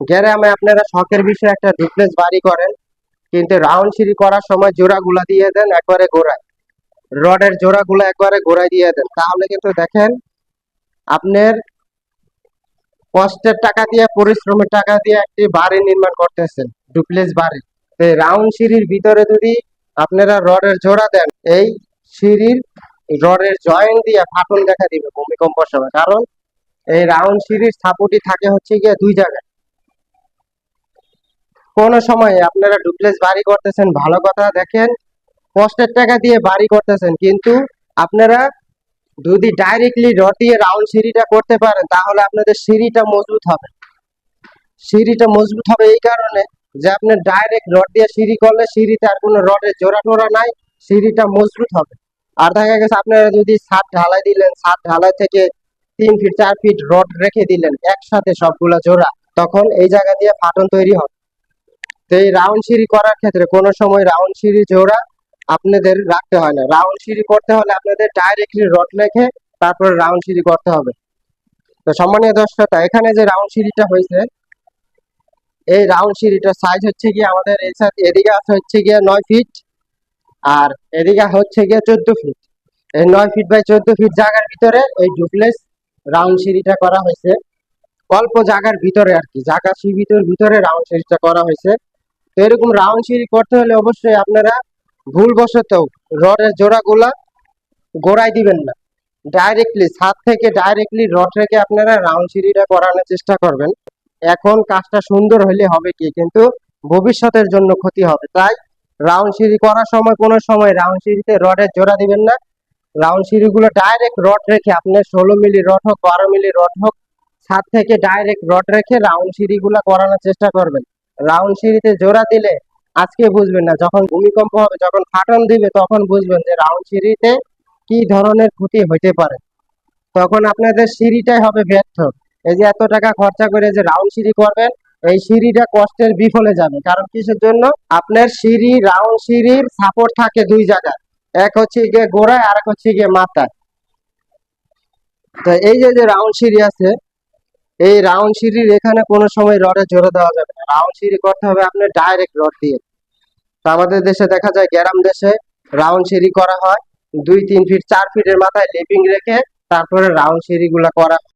গ্রামে আপনারা শখের বিষয়ে একটা ডুপ্লেক্স বাড়ি করেন, কিন্তু রাউন্ড সিঁড়ি করার সময় জোড়াগুলা দিয়ে দেন একবারে গোড়ায়, রডের জোড়াগুলো একবারে গোড়ায় দিয়ে দেন, তাহলে কিন্তু দেখেন আপনার কষ্টের টাকা দিয়ে পরিশ্রমের টাকা দিয়ে একটি বাড়ি নির্মাণ করতেছেন, ডুপ্লেক্স বাড়ি। এই রাউন্ড সিঁড়ির ভিতরে যদি আপনারা রডের জোড়া দেন, এই সিঁড়ির রডের জয়েন্ট দিয়ে ফাটল দেখা দিবে ভূমিকম্পের সময়, কারণ এই রাউন্ড সিঁড়ির সাপোর্টই থাকে হচ্ছে গিয়ে দুই জায়গায়। কোন সময় আপনারা ডুপ্লেক্স বাড়ি করতেছেন, ভালো কথা, দেখেন কষ্টের টাকা দিয়ে বাড়ি করতেছেন, কিন্তু আপনারা যদি ডাইরেক্টলি রড দিয়ে রাউন্ড সিঁড়িটা করতে পারেন, তাহলে আপনাদের সিঁড়িটা মজবুত হবে। সিঁড়িটা মজবুত হবে এই কারণে যে আপনি ডাইরেক্ট রড দিয়ে সিঁড়ি করলে সিঁড়িতে আর কোনো রডের জোড়া টোড়া নাই, সিঁড়িটা মজবুত হবে। আর দেখা গেছে আপনারা যদি ছাদ ঢালাই দিলেন, ছাদ ঢালাই থেকে 3 ফিট 4 ফিট রড রেখে দিলেন একসাথে সবগুলা জোড়া, তখন এই জায়গা দিয়ে ফাটল তৈরি হবে। তো এই রাউন্ড সিঁড়ি করার ক্ষেত্রে কোনো সময় রাউন্ড সিঁড়ি জোড়া আপনাদের রাখতে হয় না। রাউন্ড সিঁড়ি করতে হলে আপনাদের ডাইরেক্টলি রড রেখে তারপরে রাউন্ড সিঁড়ি করতে হবে। তো সম্মানীয় দর্শকরা, এখানে যে রাউন্ড সিঁড়িটা হয়েছে, এই রাউন্ড সিঁড়িটার সাইজ হচ্ছে গিয়ে আমাদের এই এদিকে আছে হচ্ছে গিয়ে 9 ফিট, আর এদিকে হচ্ছে গিয়ে 14 ফিট। এই 9 ফিট বাই 14 ফিট জায়গার ভিতরে এই ডুপ্লেক্স রাউন্ড সিঁড়িটা করা হয়েছে। অল্প জায়গার ভিতরে আর কি, জায়গা সীমিতর ভিতরে রাউন্ড সিঁড়িটা করা হয়েছে। তো এরকম রাউন্ড সিঁড়ি করতে হলে অবশ্যই আপনারা ভুলবশত রডের জোড়াগুলা গোড়ায় দিবেন না, ডাইরেক্টলি ছাদ থেকে ডাইরেক্টলি রড রেখে আপনারা রাউন্ড সিঁড়িটা করানোর চেষ্টা করবেন। এখন কাজটা সুন্দর হলে হবে কি, কিন্তু ভবিষ্যতের জন্য ক্ষতি হবে। তাই রাউন্ড সিঁড়ি করার সময় কোনো সময় রাউন্ড সিঁড়িতে রডের জোড়া দিবেন না। রাউন্ড সিঁড়িগুলো ডাইরেক্ট রড রেখে, আপনার 16 মিলি রড হোক 12 মিলি রড হোক, ছাদ থেকে ডাইরেক্ট রড রেখে রাউন্ড সিঁড়িগুলো করানোর চেষ্টা করবেন। রাউন্ড সিঁড়িতে জোড়া দিলে আজকে বুঝবেন না, যখন ভূমিকম্প হবে, যখন ফাটল দিবে, তখন বুঝবেন যে রাউন্ড সিঁড়িতে কি ধরনের ক্ষতি হইতে পারে। তখন আপনাদের সিঁড়িটাই হবে ব্যর্থ। এই যে এত টাকা খরচা করে যে রাউন্ড সিঁড়ি করবেন, এই সিঁড়িটা কষ্টের বিফলে যাবে। কারণ কিসের জন্য? আপনার সিঁড়ি, রাউন্ড সিঁড়ির সাপোর্ট থাকে দুই জায়গায়, এক হচ্ছে গিয়ে গোড়ায় আর এক হচ্ছে গিয়ে মাথায়। তো এই যে যে রাউন্ড সিঁড়ি আছে, এই রাউন্ড সিঁড়ির এখানে কোনো সময় রডে জোড়া দেওয়া যাবে না। রাউন্ড সিঁড়ি করতে হবে আপনার ডাইরেক্ট রড দিয়ে। তো আমাদের দেশে দেখা যায়, গ্রাম দেশে রাউন্ড সিঁড়ি করা হয় 2 3 ফিট 4 ফিটের মাথায় লিপিং রেখে, তারপরে রাউন্ড সিঁড়ি গুলা করা